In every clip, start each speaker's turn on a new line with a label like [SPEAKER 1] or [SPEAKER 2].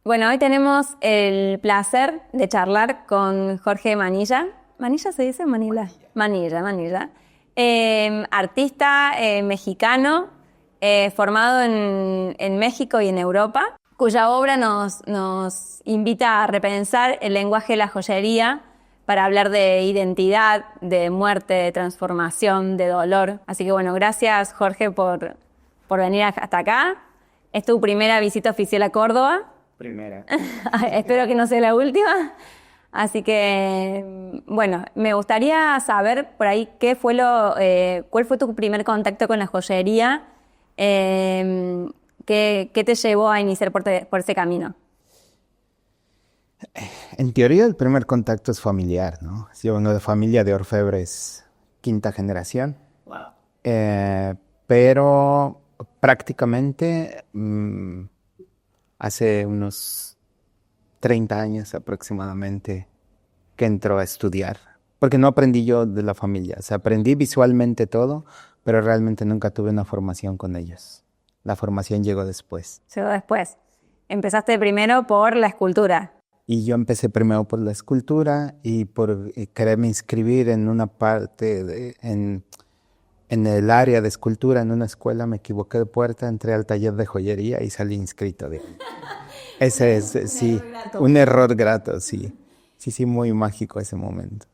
[SPEAKER 1] Bueno, hoy tenemos el placer de charlar con Jorge Manilla. ¿Manilla se dice? Manila. Manilla. Artista mexicano, formado en México y en Europa, cuya obra nos invita a repensar el lenguaje de la joyería para hablar de identidad, de muerte, de transformación, de dolor. Así que bueno, gracias Jorge por venir hasta acá. Es tu primera visita oficial a Córdoba.
[SPEAKER 2] Primera.
[SPEAKER 1] Espero que no sea la última. Así que, bueno, me gustaría saber por ahí cuál fue tu primer contacto con la joyería, qué te llevó a iniciar por ese camino.
[SPEAKER 2] En teoría el primer contacto es familiar, ¿no? Yo vengo de familia de orfebres, quinta generación. Wow. Pero prácticamente hace unos 30 años aproximadamente que entró a estudiar, porque no aprendí yo de la familia, o sea, aprendí visualmente todo, pero realmente nunca tuve una formación con ellos. La formación llegó después.
[SPEAKER 1] Llegó después. Empezaste primero por la escultura.
[SPEAKER 2] Y yo empecé primero por la escultura y por quererme inscribir en una parte, en el área de escultura, en una escuela, me equivoqué de puerta, entré al taller de joyería y salí inscrito. Ese es, sí, un error grato, sí. Sí, muy mágico ese momento.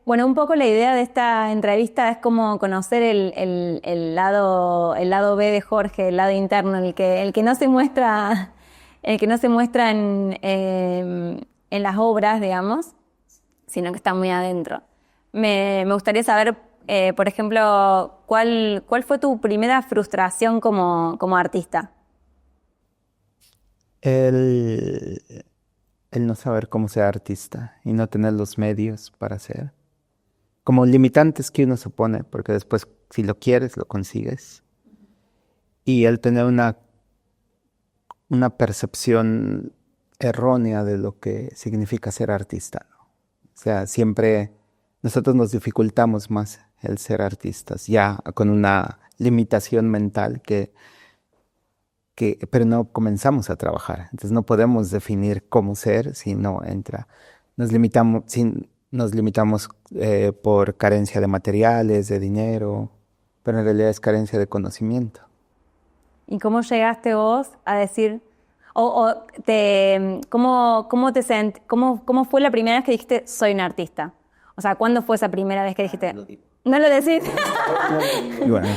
[SPEAKER 1] Bueno, un poco la idea de esta entrevista es como conocer el lado B de Jorge, el lado interno, el que no se muestra, en las obras, digamos, sino que está muy adentro. Me gustaría saber, por ejemplo, ¿cuál fue tu primera frustración como artista?
[SPEAKER 2] El no saber cómo ser artista y no tener los medios para hacer. Como limitantes que uno se pone, porque después si lo quieres, lo consigues. Y el tener una percepción errónea de lo que significa ser artista, ¿no? O sea, siempre nosotros nos dificultamos más el ser artistas, ya con una limitación mental pero no comenzamos a trabajar. Entonces no podemos definir cómo ser si no entra. Nos limitamos por carencia de materiales, de dinero, pero en realidad es carencia de conocimiento.
[SPEAKER 1] ¿Y cómo llegaste vos a decir, cómo fue la primera vez que dijiste soy un artista? O sea, ¿cuándo fue esa primera vez que dijiste? ¿No lo decís?
[SPEAKER 2] Y bueno,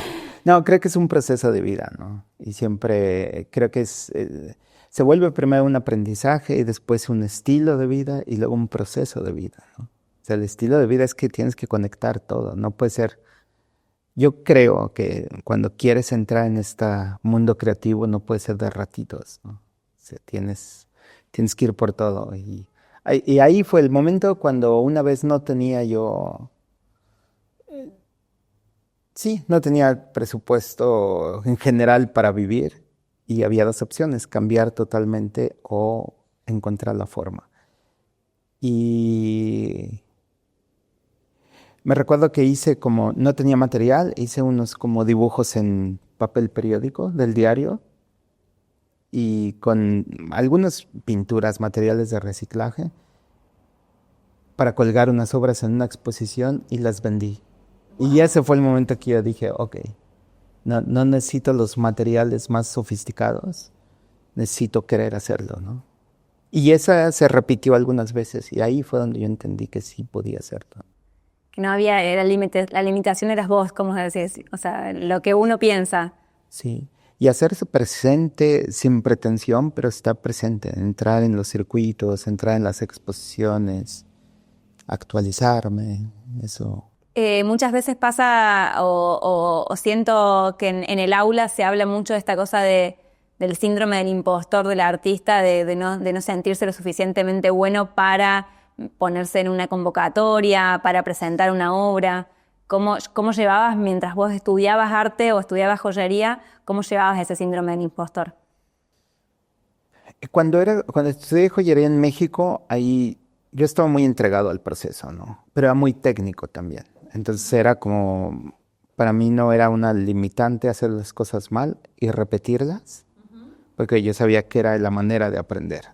[SPEAKER 2] no, creo que es un proceso de vida, ¿no? Y siempre creo que se vuelve primero un aprendizaje y después un estilo de vida y luego un proceso de vida, ¿no? O sea, el estilo de vida es que tienes que conectar todo, no puede ser. Yo creo que cuando quieres entrar en este mundo creativo no puede ser de ratitos, ¿no? O sea, tienes que ir por todo. Y ahí fue el momento cuando una vez no tenía yo... Sí, no tenía presupuesto en general para vivir y había dos opciones, cambiar totalmente o encontrar la forma. Y me recuerdo que no tenía material, hice unos como dibujos en papel periódico del diario y con algunas pinturas, materiales de reciclaje para colgar unas obras en una exposición y las vendí. Y ese fue el momento que yo dije, ok, no necesito los materiales más sofisticados, necesito querer hacerlo, ¿no? Y esa se repitió algunas veces y ahí fue donde yo entendí que sí podía hacerlo.
[SPEAKER 1] Que no había, la limitación eras vos, como decís, o sea, lo que uno piensa.
[SPEAKER 2] Sí, y hacerse presente sin pretensión, pero estar presente, entrar en los circuitos, entrar en las exposiciones, actualizarme, eso.
[SPEAKER 1] Muchas veces pasa o siento que en el aula se habla mucho de esta cosa del síndrome del impostor del artista, de no sentirse lo suficientemente bueno para ponerse en una convocatoria, para presentar una obra. ¿Cómo llevabas, mientras vos estudiabas arte o estudiabas joyería, cómo llevabas ese síndrome del impostor?
[SPEAKER 2] Cuando estudié joyería en México, ahí yo estaba muy entregado al proceso, ¿no? Pero era muy técnico también. Entonces era para mí no era una limitante hacer las cosas mal y repetirlas, porque yo sabía que era la manera de aprender.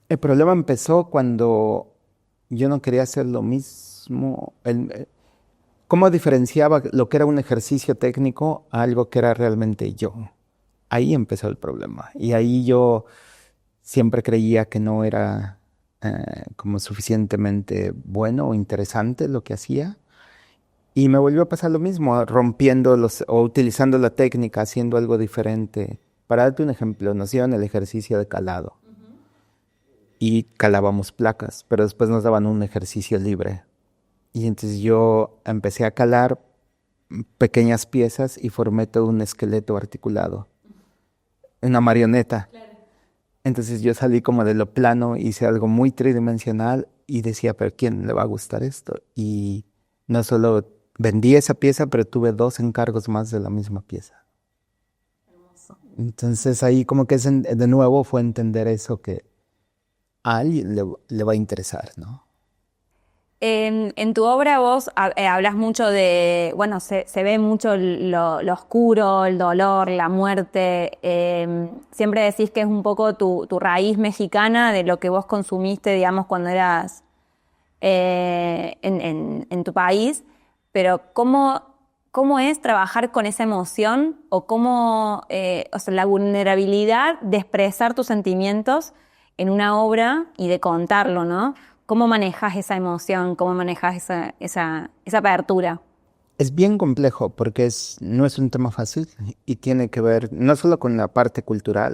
[SPEAKER 2] El problema empezó cuando yo no quería hacer lo mismo. ¿Cómo diferenciaba lo que era un ejercicio técnico a algo que era realmente yo? Ahí empezó el problema. Y ahí yo siempre creía que no era como suficientemente bueno o interesante lo que hacía. Y me volvió a pasar lo mismo, rompiendo o utilizando la técnica, haciendo algo diferente. Para darte un ejemplo, nos dieron el ejercicio de calado y calábamos placas, pero después nos daban un ejercicio libre. Y entonces yo empecé a calar pequeñas piezas y formé todo un esqueleto articulado, una marioneta. Claro. Entonces yo salí como de lo plano, hice algo muy tridimensional y decía, pero ¿quién le va a gustar esto? Y no solo vendí esa pieza, pero tuve 2 encargos más de la misma pieza. Hermoso. Entonces ahí como que de nuevo fue entender eso que a alguien le va a interesar, ¿no?
[SPEAKER 1] En tu obra vos hablas mucho de, bueno, se ve mucho lo oscuro, el dolor, la muerte. Siempre decís que es un poco tu raíz mexicana de lo que vos consumiste, digamos, cuando eras en tu país. Pero ¿cómo es trabajar con esa emoción o o sea, la vulnerabilidad de expresar tus sentimientos en una obra y de contarlo, ¿no? ¿Cómo manejas esa emoción? ¿Cómo manejas esa apertura?
[SPEAKER 2] Es bien complejo porque no es un tema fácil y tiene que ver no solo con la parte cultural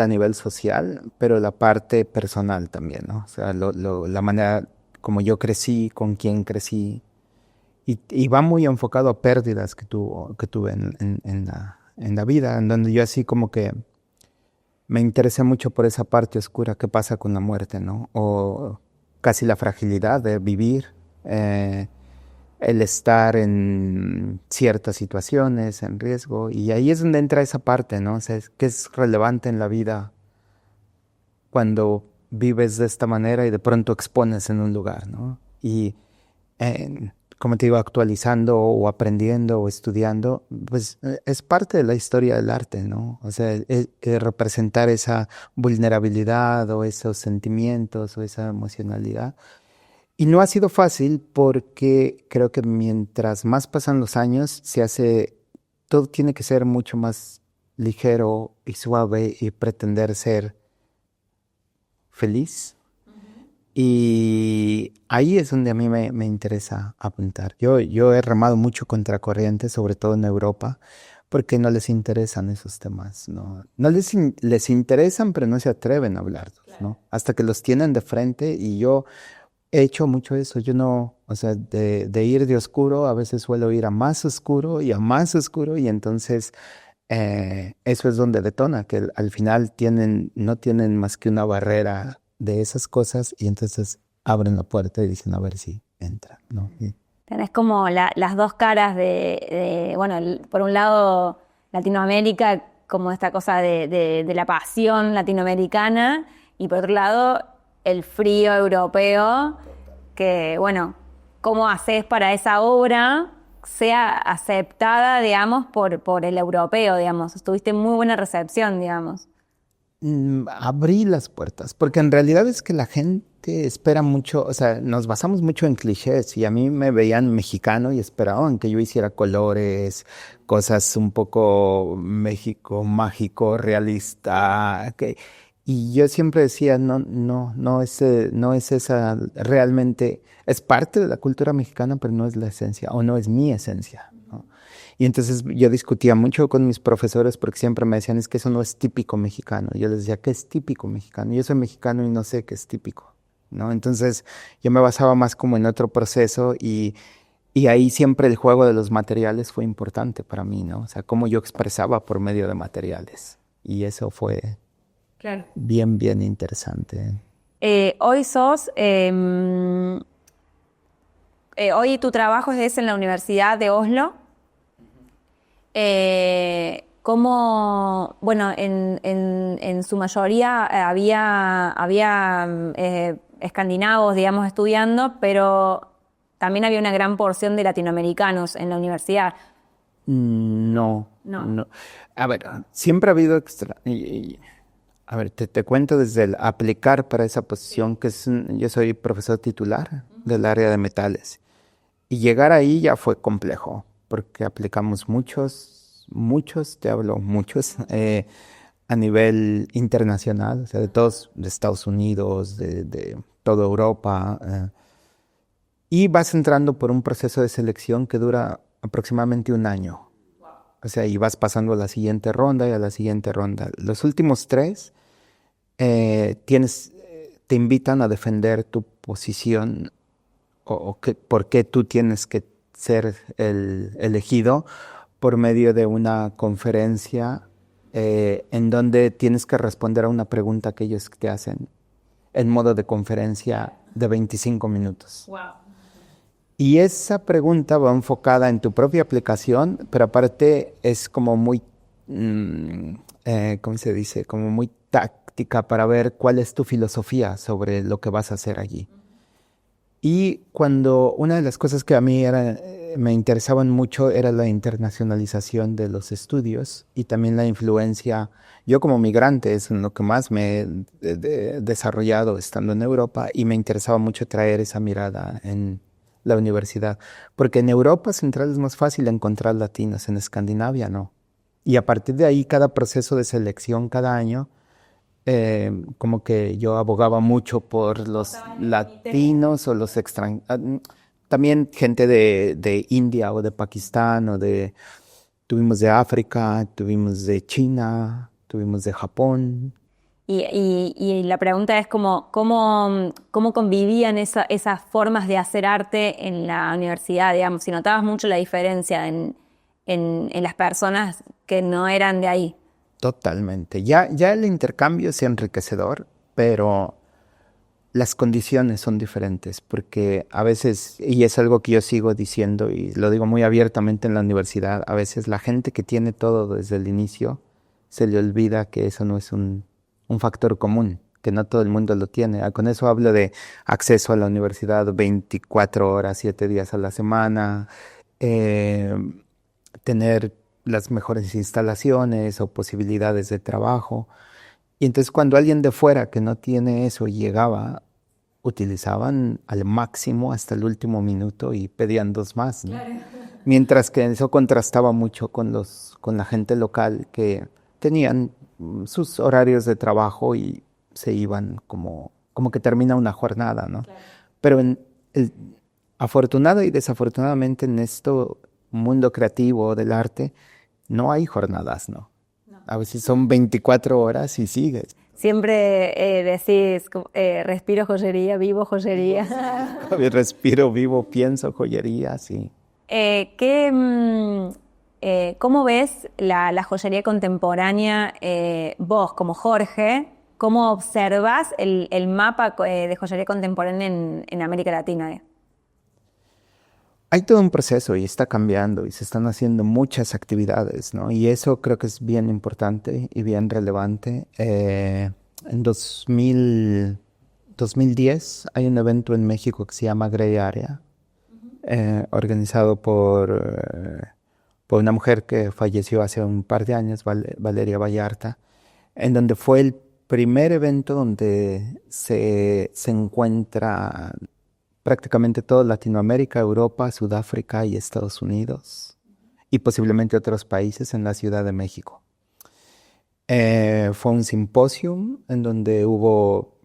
[SPEAKER 2] a nivel social, pero la parte personal también, ¿no? O sea, la manera como yo crecí, con quién crecí, y va muy enfocado a pérdidas que tuve en la vida, en donde yo así como que me interesé mucho por esa parte oscura que pasa con la muerte, ¿no? O casi la fragilidad de vivir, el estar en ciertas situaciones, en riesgo, y ahí es donde entra esa parte, ¿no? O sea, que es relevante en la vida cuando vives de esta manera y de pronto expones en un lugar, ¿no? Y como te digo, actualizando o aprendiendo o estudiando, pues es parte de la historia del arte, ¿no? O sea, representar esa vulnerabilidad o esos sentimientos o esa emocionalidad. Y no ha sido fácil porque creo que mientras más pasan los años, todo tiene que ser mucho más ligero y suave y pretender ser feliz. Y ahí es donde a mí me interesa apuntar. Yo he remado mucho contra corriente, sobre todo en Europa, porque no les interesan esos temas, ¿no? No les interesan, pero no se atreven a hablarlos, ¿no? Hasta que los tienen de frente y yo he hecho mucho eso. Yo no, o sea, de ir de oscuro, a veces suelo ir a más oscuro y a más oscuro y entonces eso es donde detona, que al final no tienen más que una barrera de esas cosas y entonces abren la puerta y dicen a ver si entra, ¿no?
[SPEAKER 1] Tenés como las dos caras bueno, por un lado Latinoamérica, como esta cosa de la pasión latinoamericana, y por otro lado el frío europeo, que bueno, ¿cómo haces para esa obra sea aceptada, digamos, por el europeo, digamos? Tuviste muy buena recepción, digamos.
[SPEAKER 2] Abrí las puertas, porque en realidad es que la gente espera mucho, o sea, nos basamos mucho en clichés y a mí me veían mexicano y esperaban que yo hiciera colores, cosas un poco México mágico, realista, y yo siempre decía, no es esa, realmente es parte de la cultura mexicana, pero no es la esencia, o no es mi esencia, ¿no? Y entonces yo discutía mucho con mis profesores porque siempre me decían, es que eso no es típico mexicano. Yo les decía, ¿qué es típico mexicano? Yo soy mexicano y no sé qué es típico, ¿no? Entonces yo me basaba más como en otro proceso y ahí siempre el juego de los materiales fue importante para mí, ¿no? O sea, cómo yo expresaba por medio de materiales. Y eso fue claro, bien interesante.
[SPEAKER 1] Hoy hoy tu trabajo es en la Universidad de Oslo. Bueno, en su mayoría había escandinavos, digamos, estudiando, pero también había una gran porción de latinoamericanos en la universidad.
[SPEAKER 2] No,
[SPEAKER 1] No.
[SPEAKER 2] A ver, siempre ha habido a ver, te cuento desde el aplicar para esa posición, yo soy profesor titular del área de metales. Y llegar ahí ya fue complejo, porque aplicamos muchos, te hablo muchos, a nivel internacional, o sea, de Estados Unidos, de toda Europa. Y vas entrando por un proceso de selección que dura aproximadamente un año. O sea, y vas pasando a la siguiente ronda y a la siguiente ronda. Los últimos tres te invitan a defender tu posición por qué tú tienes que ser el elegido por medio de una conferencia en donde tienes que responder a una pregunta que ellos te hacen en modo de conferencia de 25 minutos.
[SPEAKER 1] Wow.
[SPEAKER 2] Y esa pregunta va enfocada en tu propia aplicación, pero aparte es como muy, ¿cómo se dice? Como muy táctica para ver cuál es tu filosofía sobre lo que vas a hacer allí. Y cuando una de las cosas que a mí me interesaban mucho era la internacionalización de los estudios y también la influencia. Yo como migrante es en lo que más me he desarrollado estando en Europa y me interesaba mucho traer esa mirada en la universidad. Porque en Europa Central es más fácil encontrar latinos, en Escandinavia no. Y a partir de ahí cada proceso de selección cada año como que yo abogaba mucho por los latinos o los extranjeros. También gente de India o de Pakistán tuvimos de África, tuvimos de China, tuvimos de Japón.
[SPEAKER 1] Y la pregunta es cómo convivían esas formas de hacer arte en la universidad, digamos, si notabas mucho la diferencia en las personas que no eran de ahí.
[SPEAKER 2] Totalmente. Ya el intercambio es enriquecedor, pero las condiciones son diferentes, porque a veces, y es algo que yo sigo diciendo y lo digo muy abiertamente en la universidad, a veces la gente que tiene todo desde el inicio se le olvida que eso no es un factor común, que no todo el mundo lo tiene. Con eso hablo de acceso a la universidad 24 horas, 7 días a la semana, tener las mejores instalaciones o posibilidades de trabajo. Y entonces cuando alguien de fuera que no tiene eso llegaba, utilizaban al máximo hasta el último minuto y pedían 2 más, ¿no? Claro. Mientras que eso contrastaba mucho con la gente local que tenían sus horarios de trabajo y se iban como que termina una jornada, ¿no? Claro. Pero afortunado y desafortunadamente en este mundo creativo del arte, no hay jornadas, ¿no? A veces son 24 horas y sigues.
[SPEAKER 1] Siempre decís, respiro joyería, vivo joyería.
[SPEAKER 2] Respiro, vivo, pienso joyería, sí.
[SPEAKER 1] ¿Cómo ves la joyería contemporánea vos, como Jorge? ¿Cómo observas el mapa de joyería contemporánea en América Latina?
[SPEAKER 2] Hay todo un proceso y está cambiando y se están haciendo muchas actividades, ¿no? Y eso creo que es bien importante y bien relevante. En 2010 hay un evento en México que se llama Grey Area, organizado por una mujer que falleció hace un par de años, Valeria Vallarta, en donde fue el primer evento donde se encuentra prácticamente toda Latinoamérica, Europa, Sudáfrica y Estados Unidos, y posiblemente otros países en la Ciudad de México. Fue un simposio en donde hubo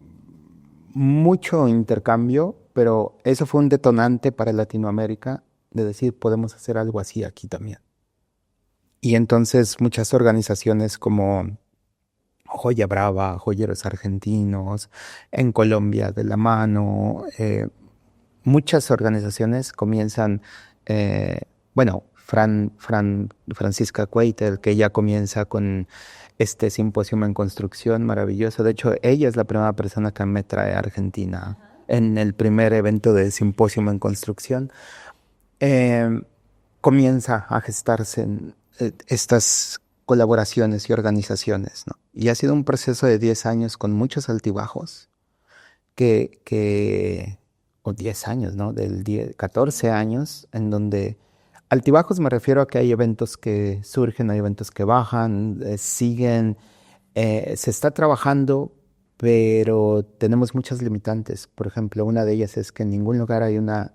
[SPEAKER 2] mucho intercambio, pero eso fue un detonante para Latinoamérica de decir, podemos hacer algo así aquí también. Y entonces muchas organizaciones como Joya Brava, Joyeros Argentinos, en Colombia de la mano, muchas organizaciones comienzan, Francisca Cueiter, que ya comienza con este simposio en construcción maravilloso. De hecho, ella es la primera persona que me trae a Argentina en el primer evento de simposio en construcción. Comienza a gestarse estas colaboraciones y organizaciones, ¿no? Y ha sido un proceso de 10 años con muchos altibajos o 10 años, ¿no? 14 años, en donde altibajos me refiero a que hay eventos que surgen, hay eventos que bajan, siguen, se está trabajando, pero tenemos muchas limitantes. Por ejemplo, una de ellas es que en ningún lugar hay una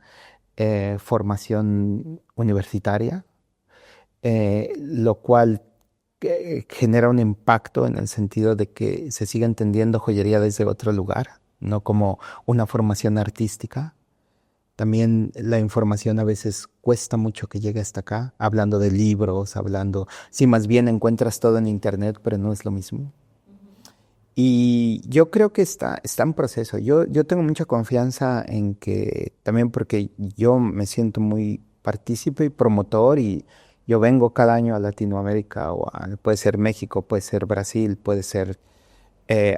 [SPEAKER 2] formación universitaria, lo cual genera un impacto en el sentido de que se sigue entendiendo joyería desde otro lugar, no como una formación artística. También la información a veces cuesta mucho que llegue hasta acá, hablando de libros, sí, más bien encuentras todo en internet, pero no es lo mismo. Y yo creo que está en proceso. Yo tengo mucha confianza en que, también porque yo me siento muy partícipe y promotor y yo vengo cada año a Latinoamérica, puede ser México, puede ser Brasil, puede ser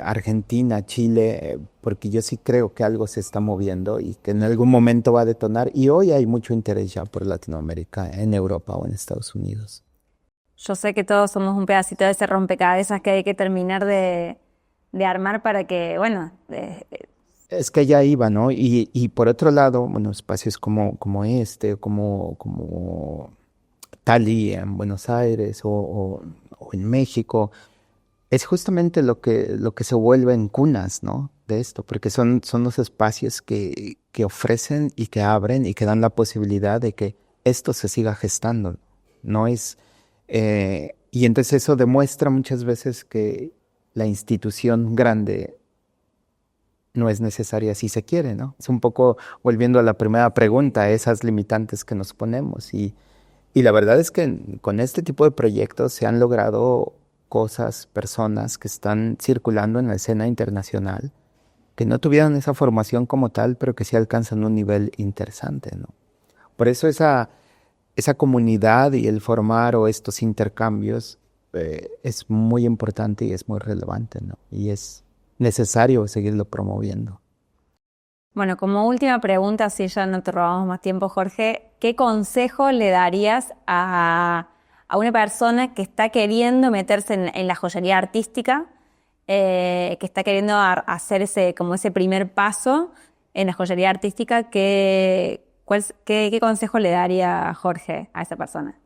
[SPEAKER 2] Argentina, Chile, porque yo sí creo que algo se está moviendo y que en algún momento va a detonar. Y hoy hay mucho interés ya por Latinoamérica, en Europa o en Estados Unidos.
[SPEAKER 1] Yo sé que todos somos un pedacito de ese rompecabezas que hay que terminar de armar para que, bueno,
[SPEAKER 2] Es que ya iba, ¿no? Y por otro lado, bueno, espacios como este, como Tali en Buenos Aires o en México, es justamente lo que se vuelven cunas, ¿no? De esto, porque son los espacios que ofrecen y que abren y que dan la posibilidad de que esto se siga gestando. No es, y entonces eso demuestra muchas veces que la institución grande no es necesaria si se quiere, ¿no? Es un poco volviendo a la primera pregunta, esas limitantes que nos ponemos. Y la verdad es que con este tipo de proyectos se han logrado cosas, personas que están circulando en la escena internacional, que no tuvieron esa formación como tal, pero que sí alcanzan un nivel interesante, ¿no? Por eso esa comunidad y el formar o estos intercambios es muy importante y es muy relevante, ¿no? Y es necesario seguirlo promoviendo.
[SPEAKER 1] bueno, como última pregunta, si ya no te robamos más tiempo, Jorge, ¿qué consejo le darías a una persona que está queriendo meterse en la joyería artística, que está queriendo hacer como ese primer paso en la joyería artística? ¿Qué consejo le daría Jorge a esa persona?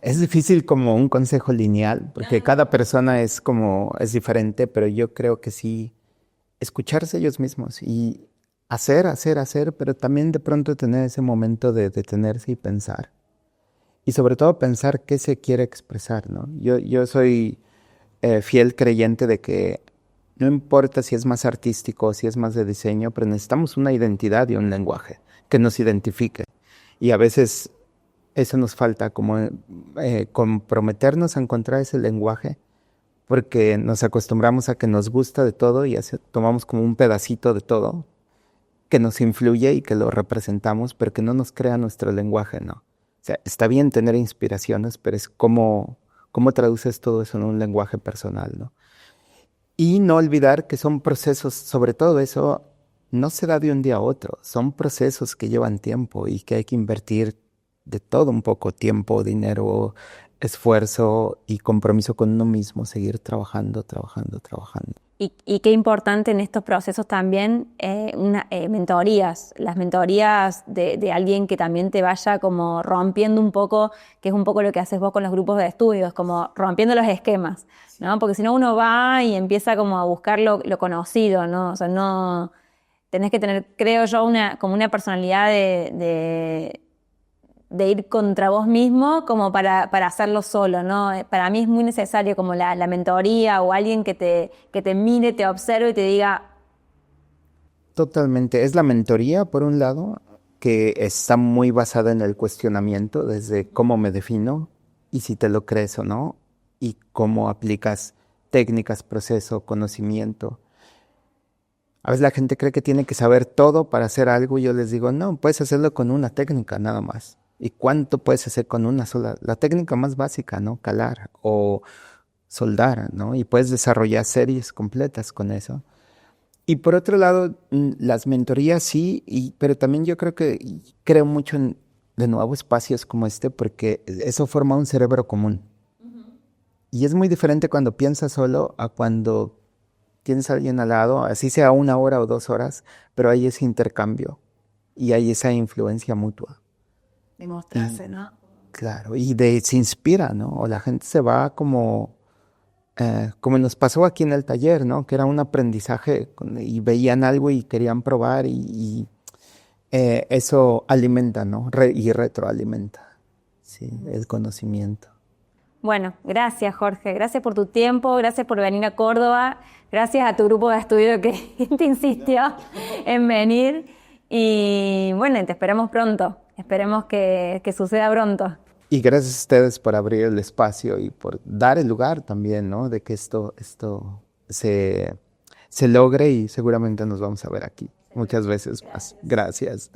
[SPEAKER 2] Es difícil como un consejo lineal, porque cada persona es diferente, pero yo creo que sí, escucharse ellos mismos y hacer, pero también de pronto tener ese momento de detenerse y pensar. Y sobre todo pensar qué se quiere expresar, ¿no? Yo soy fiel creyente de que no importa si es más artístico o si es más de diseño, pero necesitamos una identidad y un lenguaje que nos identifique. Y a veces eso nos falta, como comprometernos a encontrar ese lenguaje, porque nos acostumbramos a que nos gusta de todo y tomamos como un pedacito de todo que nos influye y que lo representamos, pero que no nos crea nuestro lenguaje, ¿no? O sea, está bien tener inspiraciones, pero es cómo traduces todo eso en un lenguaje personal, ¿no? Y no olvidar que son procesos, sobre todo eso, no se da de un día a otro, son procesos que llevan tiempo y que hay que invertir de todo un poco, tiempo, dinero, esfuerzo y compromiso con uno mismo, seguir trabajando.
[SPEAKER 1] Y qué importante en estos procesos también mentorías, las mentorías de alguien que también te vaya como rompiendo un poco, que es un poco lo que haces vos con los grupos de estudios, como rompiendo los esquemas, ¿no? Porque si no uno va y empieza como a buscar lo conocido, ¿no? O sea, no, tenés que tener, creo yo, como una personalidad de ir contra vos mismo como para hacerlo solo, ¿no? Para mí es muy necesario como la mentoría o alguien que te mire, te observe y te diga...
[SPEAKER 2] Totalmente. Es la mentoría, por un lado, que está muy basada en el cuestionamiento, desde cómo me defino y si te lo crees o no, y cómo aplicas técnicas, proceso, conocimiento. A veces la gente cree que tiene que saber todo para hacer algo y yo les digo, no, puedes hacerlo con una técnica nada más. ¿Y cuánto puedes hacer con una sola? La técnica más básica, ¿no? Calar o soldar, ¿no? Y puedes desarrollar series completas con eso. Y por otro lado, las mentorías sí, pero también yo creo mucho en, de nuevo, espacios como este, porque eso forma un cerebro común. Y es muy diferente cuando piensas solo a cuando tienes a alguien al lado, así sea 1 hora o 2 horas, pero hay ese intercambio y hay esa influencia mutua.
[SPEAKER 1] demostrarse, ¿no?
[SPEAKER 2] Claro, y se inspira, ¿no? O la gente se va como nos pasó aquí en el taller, ¿no? Que era un aprendizaje y veían algo y querían probar y eso alimenta, ¿no? Y retroalimenta, sí, el conocimiento.
[SPEAKER 1] Bueno, gracias Jorge, gracias por tu tiempo, gracias por venir a Córdoba, gracias a tu grupo de estudio que te insistió en venir y bueno, te esperamos pronto, esperemos que suceda pronto.
[SPEAKER 2] Y gracias a ustedes por abrir el espacio y por dar el lugar también, ¿no? De que esto se logre y seguramente nos vamos a ver aquí muchas veces más. Gracias.